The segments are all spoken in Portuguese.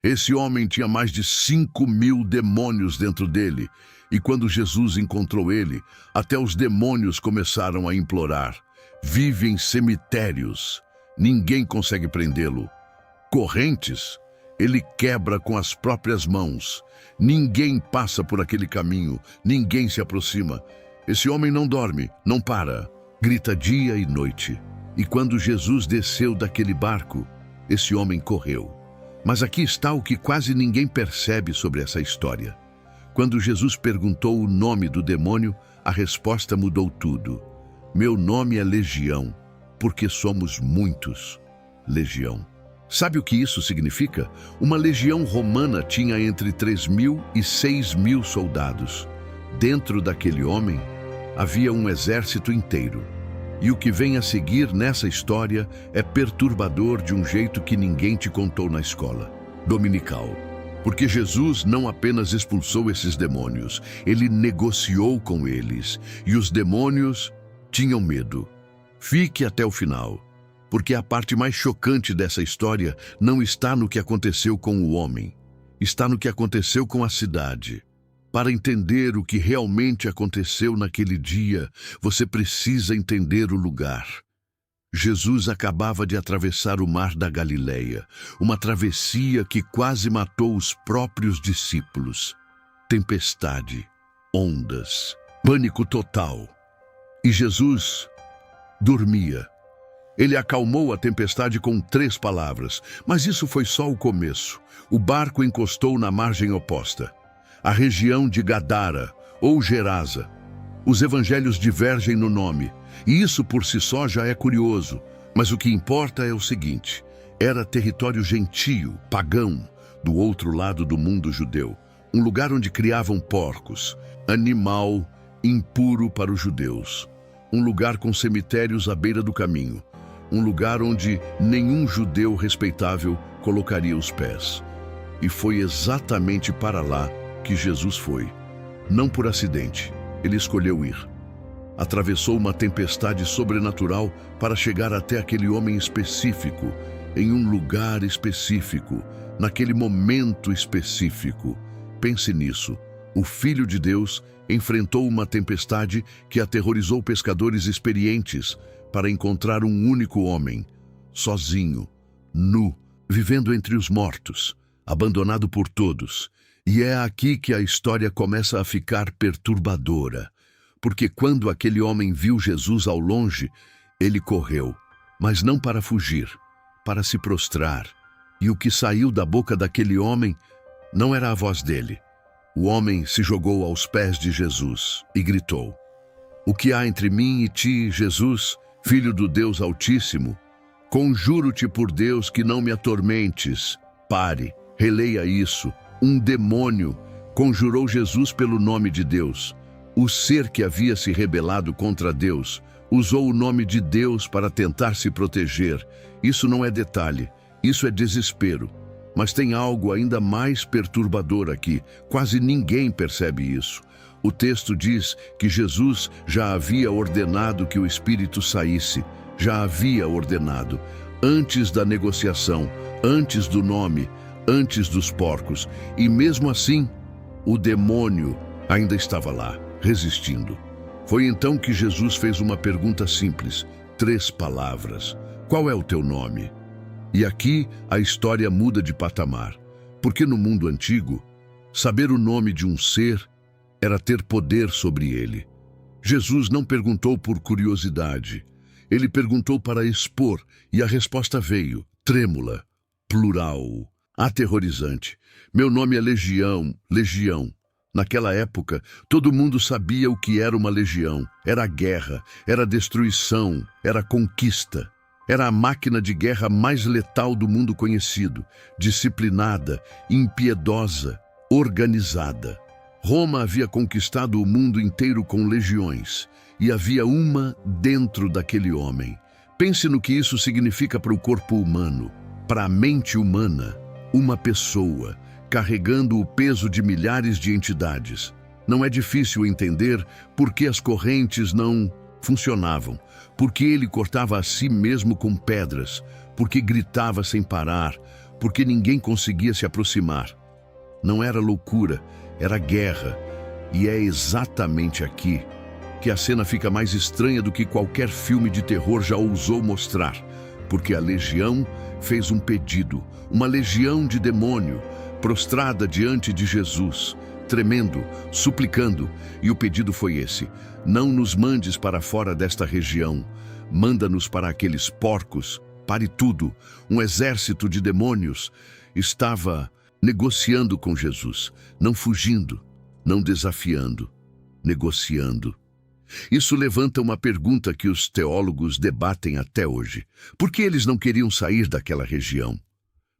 Esse homem tinha mais de 5.000 demônios dentro dele, e quando Jesus encontrou ele, até os demônios começaram a implorar. Vive em cemitérios, ninguém consegue prendê-lo. Correntes, ele quebra com as próprias mãos. Ninguém passa por aquele caminho, ninguém se aproxima. Esse homem não dorme, não para, grita dia e noite. E quando Jesus desceu daquele barco, esse homem correu. Mas aqui está o que quase ninguém percebe sobre essa história. Quando Jesus perguntou o nome do demônio, a resposta mudou tudo. Meu nome é Legião, porque somos muitos. Legião. Sabe o que isso significa? Uma legião romana tinha entre 3.000 e 6.000 soldados. Dentro daquele homem, havia um exército inteiro. E o que vem a seguir nessa história é perturbador de um jeito que ninguém te contou na escola dominical. Porque Jesus não apenas expulsou esses demônios, ele negociou com eles. E os demônios tinham medo. Fique até o final, porque a parte mais chocante dessa história não está no que aconteceu com o homem, está no que aconteceu com a cidade. Para entender o que realmente aconteceu naquele dia, você precisa entender o lugar. Jesus acabava de atravessar o mar da Galileia, uma travessia que quase matou os próprios discípulos. Tempestade, ondas, pânico total. E Jesus dormia. Ele acalmou a tempestade com 3 palavras, mas isso foi só o começo. O barco encostou na margem oposta, a região de Gadara, ou Gerasa. Os evangelhos divergem no nome, e isso por si só já é curioso. Mas o que importa é o seguinte: era território gentio, pagão, do outro lado do mundo judeu. Um lugar onde criavam porcos, animal impuro para os judeus. Um lugar com cemitérios à beira do caminho. Um lugar onde nenhum judeu respeitável colocaria os pés. E foi exatamente para lá que Jesus foi. Não por acidente, ele escolheu ir. Atravessou uma tempestade sobrenatural para chegar até aquele homem específico, em um lugar específico, naquele momento específico. Pense nisso. O Filho de Deus enfrentou uma tempestade que aterrorizou pescadores experientes para encontrar um único homem, sozinho, nu, vivendo entre os mortos, abandonado por todos. E é aqui que a história começa a ficar perturbadora, porque quando aquele homem viu Jesus ao longe, ele correu, mas não para fugir, para se prostrar. E o que saiu da boca daquele homem não era a voz dele. O homem se jogou aos pés de Jesus e gritou: O que há entre mim e ti, Jesus, Filho do Deus Altíssimo? Conjuro-te por Deus que não me atormentes. Pare, releia isso. Um demônio conjurou Jesus pelo nome de Deus. O ser que havia se rebelado contra Deus usou o nome de Deus para tentar se proteger. Isso não é detalhe, isso é desespero. Mas tem algo ainda mais perturbador aqui. Quase ninguém percebe isso. O texto diz que Jesus já havia ordenado que o espírito saísse. Já havia ordenado. Antes da negociação, antes do nome, antes dos porcos. E mesmo assim, o demônio ainda estava lá, resistindo. Foi então que Jesus fez uma pergunta simples, 3 palavras. Qual é o teu nome? E aqui a história muda de patamar, porque no mundo antigo, saber o nome de um ser era ter poder sobre ele. Jesus não perguntou por curiosidade, ele perguntou para expor, e a resposta veio, trêmula, plural, aterrorizante. Meu nome é Legião, Legião. Naquela época, todo mundo sabia o que era uma legião. Era guerra, era destruição, era conquista. Era a máquina de guerra mais letal do mundo conhecido, disciplinada, impiedosa, organizada. Roma havia conquistado o mundo inteiro com legiões, e havia uma dentro daquele homem. Pense no que isso significa para o corpo humano, para a mente humana, uma pessoa, carregando o peso de milhares de entidades. Não é difícil entender por que as correntes não funcionavam, porque ele cortava a si mesmo com pedras, porque gritava sem parar, porque ninguém conseguia se aproximar. Não era loucura, era guerra. E é exatamente aqui que a cena fica mais estranha do que qualquer filme de terror já ousou mostrar, porque a legião fez um pedido, uma legião de demônio, prostrada diante de Jesus, tremendo, suplicando, e o pedido foi esse: não nos mandes para fora desta região, manda-nos para aqueles porcos. Pare tudo. Um exército de demônios estava negociando com Jesus, não fugindo, não desafiando, negociando. Isso levanta uma pergunta que os teólogos debatem até hoje. Por que eles não queriam sair daquela região?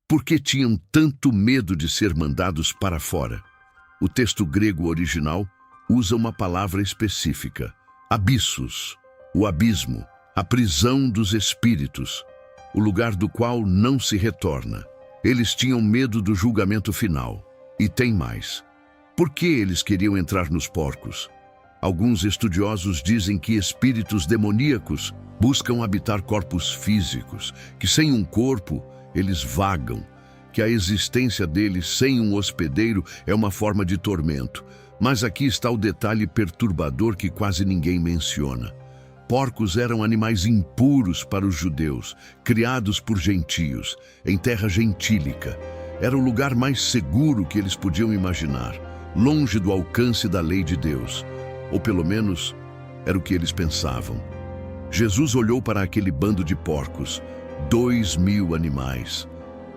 Por que tinham tanto medo de ser mandados para fora? O texto grego original usa uma palavra específica: abissos, o abismo, a prisão dos espíritos, o lugar do qual não se retorna. Eles tinham medo do julgamento final. E tem mais. Por que eles queriam entrar nos porcos? Alguns estudiosos dizem que espíritos demoníacos buscam habitar corpos físicos, que sem um corpo eles vagam, que a existência deles sem um hospedeiro é uma forma de tormento. Mas aqui está o detalhe perturbador que quase ninguém menciona. Porcos eram animais impuros para os judeus, criados por gentios, em terra gentílica. Era o lugar mais seguro que eles podiam imaginar, longe do alcance da lei de Deus. Ou pelo menos, era o que eles pensavam. Jesus olhou para aquele bando de porcos, 2.000 animais,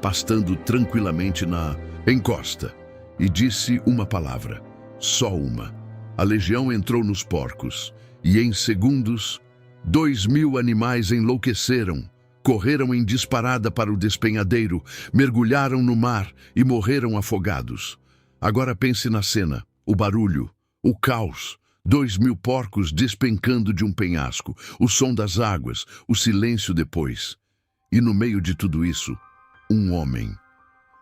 pastando tranquilamente na encosta, e disse uma palavra, só uma. A legião entrou nos porcos, e em segundos, 2.000 animais enlouqueceram, correram em disparada para o despenhadeiro, mergulharam no mar e morreram afogados. Agora pense na cena, o barulho, o caos, 2.000 porcos despencando de um penhasco, o som das águas, o silêncio depois. E no meio de tudo isso, um homem,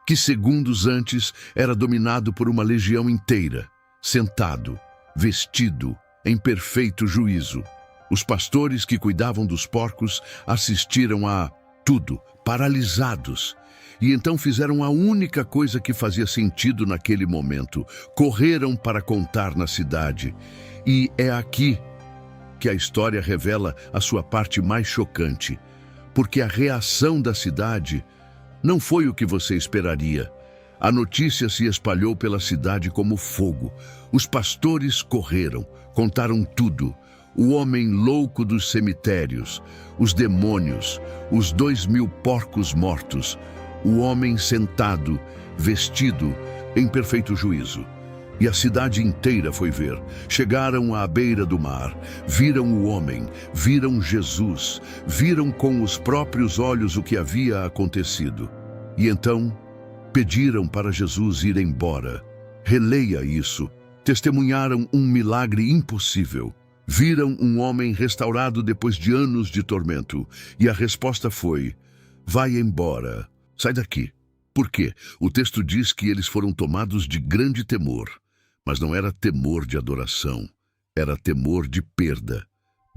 que segundos antes era dominado por uma legião inteira, sentado, vestido, em perfeito juízo. Os pastores que cuidavam dos porcos assistiram a tudo, paralisados. E então fizeram a única coisa que fazia sentido naquele momento. Correram para contar na cidade. E é aqui que a história revela a sua parte mais chocante. Porque a reação da cidade não foi o que você esperaria. A notícia se espalhou pela cidade como fogo. Os pastores correram, contaram tudo. O homem louco dos cemitérios, os demônios, os 2.000 porcos mortos, o homem sentado, vestido, em perfeito juízo. E a cidade inteira foi ver. Chegaram à beira do mar, viram o homem, viram Jesus, viram com os próprios olhos o que havia acontecido. E então pediram para Jesus ir embora. Releia isso. Testemunharam um milagre impossível. Viram um homem restaurado depois de anos de tormento. E a resposta foi: vai embora, sai daqui. Por quê? O texto diz que eles foram tomados de grande temor. Mas não era temor de adoração, era temor de perda.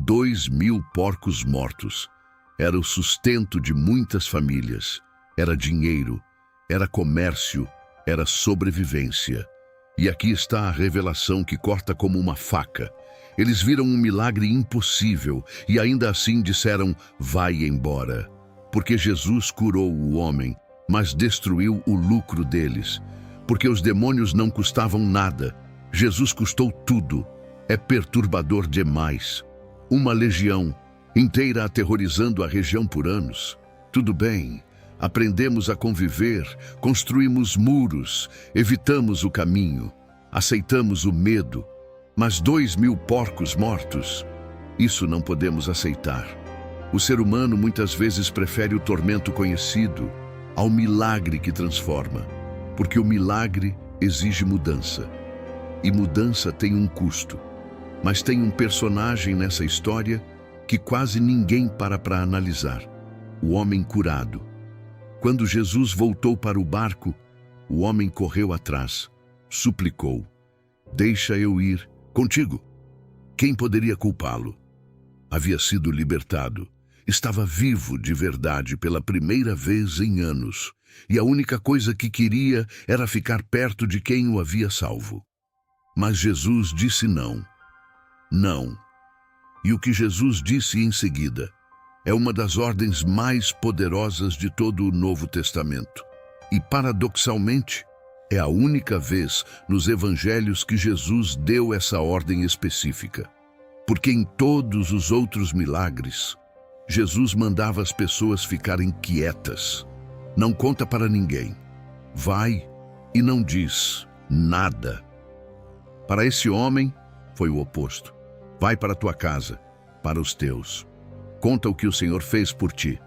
2.000 porcos mortos. Era o sustento de muitas famílias. Era dinheiro, era comércio, era sobrevivência. E aqui está a revelação que corta como uma faca. Eles viram um milagre impossível e ainda assim disseram: vai embora. Porque Jesus curou o homem, mas destruiu o lucro deles. Porque os demônios não custavam nada. Jesus custou tudo. É perturbador demais. Uma legião inteira aterrorizando a região por anos. Tudo bem, aprendemos a conviver, construímos muros, evitamos o caminho, aceitamos o medo. Mas 2.000 porcos mortos, isso não podemos aceitar. O ser humano muitas vezes prefere o tormento conhecido ao milagre que transforma, porque o milagre exige mudança. E mudança tem um custo. Mas tem um personagem nessa história que quase ninguém para analisar: o homem curado. Quando Jesus voltou para o barco, o homem correu atrás, suplicou: deixa eu ir contigo. Quem poderia culpá-lo? Havia sido libertado. Estava vivo de verdade pela primeira vez em anos. e a única coisa que queria era ficar perto de quem o havia salvo. Mas Jesus disse não. Não. E o que Jesus disse em seguida é uma das ordens mais poderosas de todo o Novo Testamento. E, paradoxalmente, é a única vez nos evangelhos que Jesus deu essa ordem específica. Porque em todos os outros milagres, Jesus mandava as pessoas ficarem quietas. Não conta para ninguém. Vai e não diz nada. Para esse homem, foi o oposto. Vai para a tua casa, para os teus. Conta o que o Senhor fez por ti.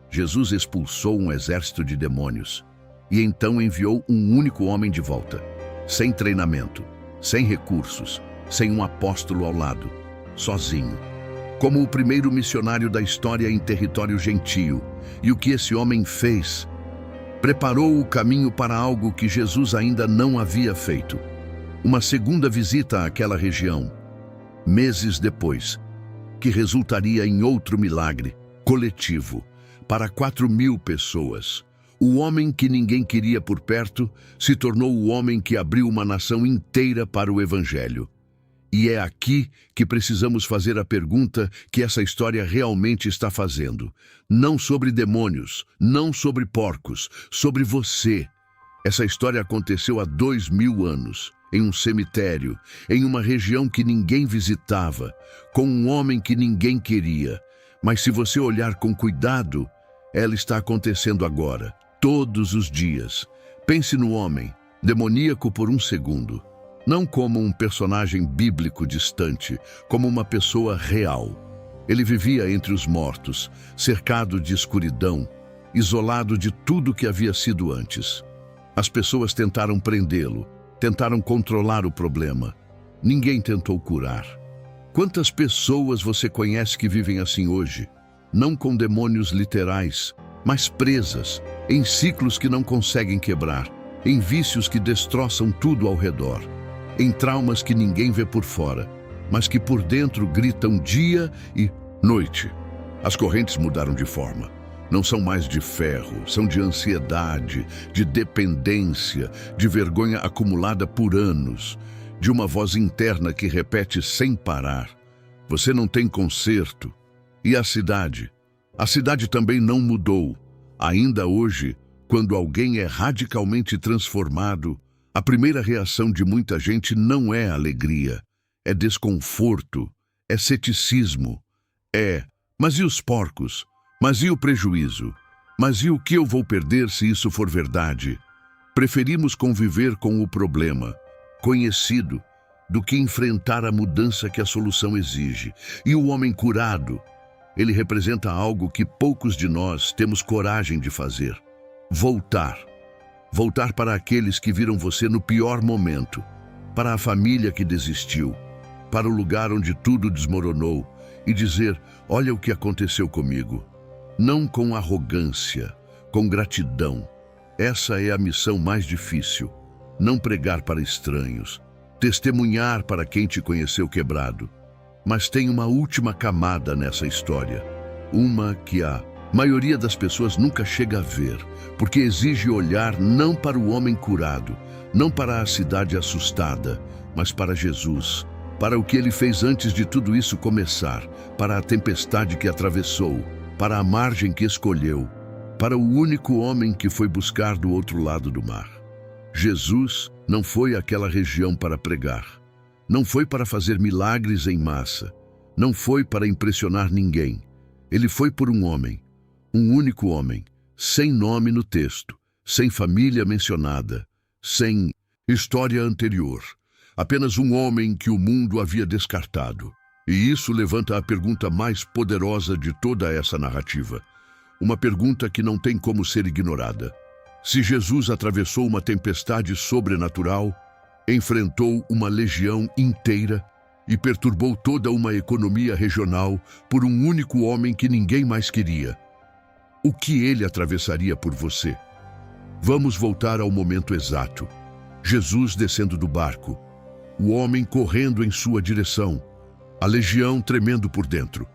Jesus expulsou um exército de demônios e então enviou um único homem de volta, sem treinamento, sem recursos, sem um apóstolo ao lado, sozinho, como o primeiro missionário da história em território gentio. E o que esse homem fez? Preparou o caminho para algo que Jesus ainda não havia feito. Uma segunda visita àquela região, meses depois, que resultaria em outro milagre coletivo para 4.000 pessoas. O homem que ninguém queria por perto se tornou o homem que abriu uma nação inteira para o Evangelho. E é aqui que precisamos fazer a pergunta que essa história realmente está fazendo. Não sobre demônios, não sobre porcos, sobre você. Essa história aconteceu há 2.000 anos, em um cemitério, em uma região que ninguém visitava, com um homem que ninguém queria. Mas se você olhar com cuidado, ela está acontecendo agora, todos os dias. Pense no homem, demoníaco por um segundo. Não como um personagem bíblico distante, como uma pessoa real. Ele vivia entre os mortos, cercado de escuridão, isolado de tudo que havia sido antes. As pessoas tentaram prendê-lo, tentaram controlar o problema. Ninguém tentou curar. Quantas pessoas você conhece que vivem assim hoje? Não com demônios literais, mas presas, em ciclos que não conseguem quebrar, em vícios que destroçam tudo ao redor, em traumas que ninguém vê por fora, mas que por dentro gritam dia e noite. As correntes mudaram de forma. Não são mais de ferro, são de ansiedade, de dependência, de vergonha acumulada por anos, de uma voz interna que repete sem parar: você não tem conserto. E a cidade? A cidade também não mudou. Ainda hoje, quando alguém é radicalmente transformado, a primeira reação de muita gente não é alegria, é desconforto, é ceticismo, mas e os porcos? Mas e o prejuízo? Mas e o que eu vou perder se isso for verdade? Preferimos conviver com o problema, conhecido, do que enfrentar a mudança que a solução exige. E o homem curado, ele representa algo que poucos de nós temos coragem de fazer. Voltar. Voltar para aqueles que viram você no pior momento, para a família que desistiu, para o lugar onde tudo desmoronou e dizer: olha o que aconteceu comigo. Não com arrogância, com gratidão. Essa é a missão mais difícil. Não pregar para estranhos, testemunhar para quem te conheceu quebrado. Mas tem uma última camada nessa história, uma que a maioria das pessoas nunca chega a ver, porque exige olhar não para o homem curado, não para a cidade assustada, mas para Jesus, para o que ele fez antes de tudo isso começar, para a tempestade que atravessou, para a margem que escolheu, para o único homem que foi buscar do outro lado do mar. Jesus não foi àquela região para pregar, não foi para fazer milagres em massa, não foi para impressionar ninguém. Ele foi por um homem, um único homem, sem nome no texto, sem família mencionada, sem história anterior. Apenas um homem que o mundo havia descartado. E isso levanta a pergunta mais poderosa de toda essa narrativa. Uma pergunta que não tem como ser ignorada. Se Jesus atravessou uma tempestade sobrenatural, enfrentou uma legião inteira e perturbou toda uma economia regional por um único homem que ninguém mais queria, o que ele atravessaria por você? Vamos voltar ao momento exato. Jesus descendo do barco, o homem correndo em sua direção, a legião tremendo por dentro.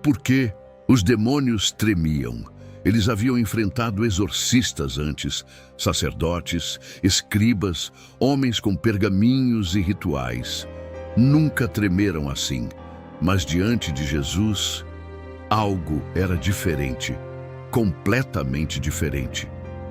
Por quê? Os demônios tremiam. Eles haviam enfrentado exorcistas antes, sacerdotes, escribas, homens com pergaminhos e rituais. Nunca tremeram assim, mas diante de Jesus, algo era diferente, completamente diferente.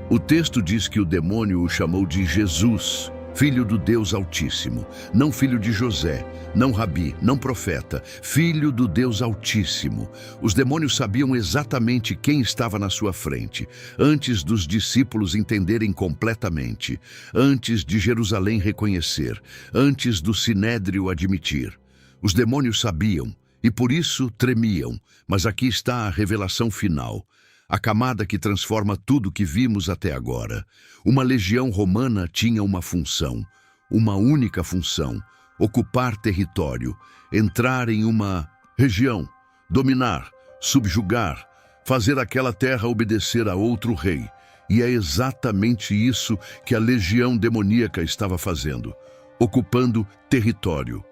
O texto diz que o demônio o chamou de Jesus, filho do Deus Altíssimo, não filho de José, não rabi, não profeta, filho do Deus Altíssimo. Os demônios sabiam exatamente quem estava na sua frente, antes dos discípulos entenderem completamente, antes de Jerusalém reconhecer, antes do Sinédrio admitir. Os demônios sabiam e por isso tremiam, mas aqui está a revelação final. A camada que transforma tudo que vimos até agora. Uma legião romana tinha uma função, uma única função: ocupar território, entrar em uma região, dominar, subjugar, fazer aquela terra obedecer a outro rei. E é exatamente isso que a legião demoníaca estava fazendo, ocupando território.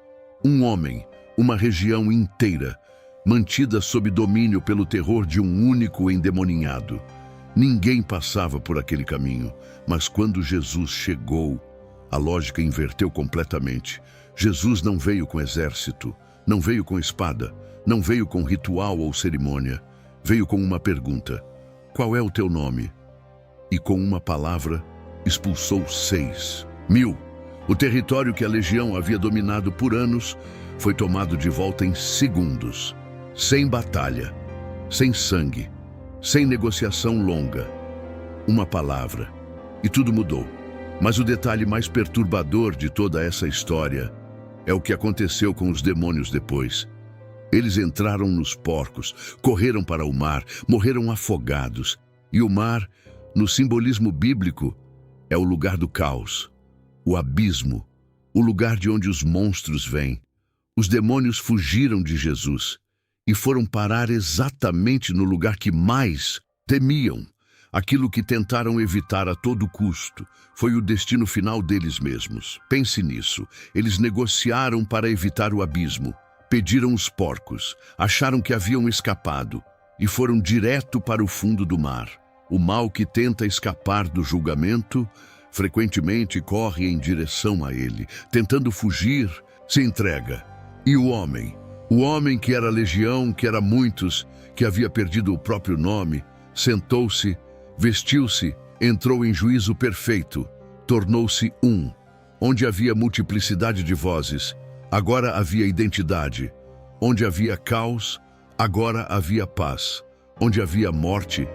Um homem, uma região inteira, mantida sob domínio pelo terror de um único endemoninhado. Ninguém passava por aquele caminho, mas quando Jesus chegou, a lógica inverteu completamente. Jesus não veio com exército, não veio com espada, não veio com ritual ou cerimônia. Veio com uma pergunta: qual é o teu nome? E com uma palavra, expulsou 6.000. O território que a legião havia dominado por anos foi tomado de volta em segundos. Sem batalha, sem sangue, sem negociação longa. Uma palavra, e tudo mudou. Mas o detalhe mais perturbador de toda essa história é o que aconteceu com os demônios depois. Eles entraram nos porcos, correram para o mar, morreram afogados. E o mar, no simbolismo bíblico, é o lugar do caos, o abismo, o lugar de onde os monstros vêm. Os demônios fugiram de Jesus e foram parar exatamente no lugar que mais temiam. Aquilo que tentaram evitar a todo custo foi o destino final deles mesmos. Pense nisso. Eles negociaram para evitar o abismo, pediram os porcos, acharam que haviam escapado e foram direto para o fundo do mar. O mal que tenta escapar do julgamento frequentemente corre em direção a ele, tentando fugir, se entrega. E o homem que era legião, que era muitos, que havia perdido o próprio nome, sentou-se, vestiu-se, entrou em juízo perfeito, tornou-se um. Onde havia multiplicidade de vozes, agora havia identidade. Onde havia caos, agora havia paz. Onde havia morte,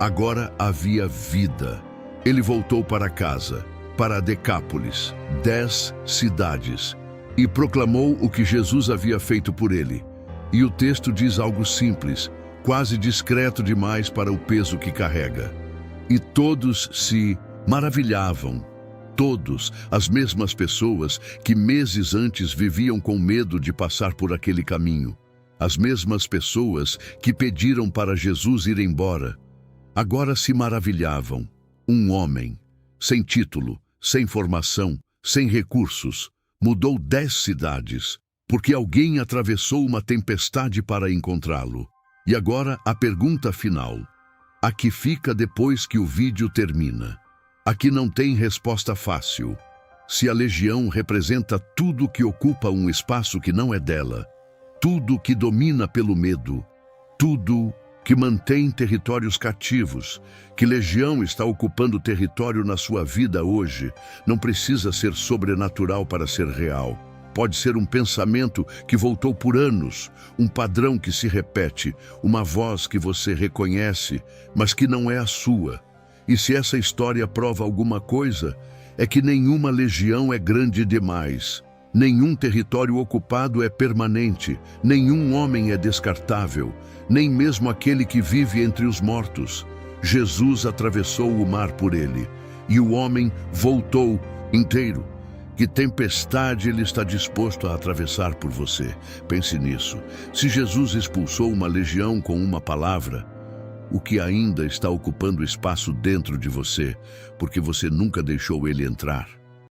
agora havia vida. Ele voltou para casa, para Decápolis, 10 cidades, e proclamou o que Jesus havia feito por ele. E o texto diz algo simples, quase discreto demais para o peso que carrega. E todos se maravilhavam, todos, as mesmas pessoas que meses antes viviam com medo de passar por aquele caminho, as mesmas pessoas que pediram para Jesus ir embora, agora se maravilhavam. Um homem, sem título, sem formação, sem recursos, mudou 10 cidades, porque alguém atravessou uma tempestade para encontrá-lo. E agora a pergunta final, a que fica depois que o vídeo termina. Aqui não tem resposta fácil. Se a legião representa tudo que ocupa um espaço que não é dela, tudo que domina pelo medo, tudo que mantém territórios cativos, que legião está ocupando território na sua vida hoje, não precisa ser sobrenatural para ser real. Pode ser um pensamento que voltou por anos, um padrão que se repete, uma voz que você reconhece, mas que não é a sua. E se essa história prova alguma coisa, é que nenhuma legião é grande demais. Nenhum território ocupado é permanente, nenhum homem é descartável, nem mesmo aquele que vive entre os mortos. Jesus atravessou o mar por ele, e o homem voltou inteiro. Que tempestade ele está disposto a atravessar por você? Pense nisso. Se Jesus expulsou uma legião com uma palavra, o que ainda está ocupando espaço dentro de você, porque você nunca deixou ele entrar?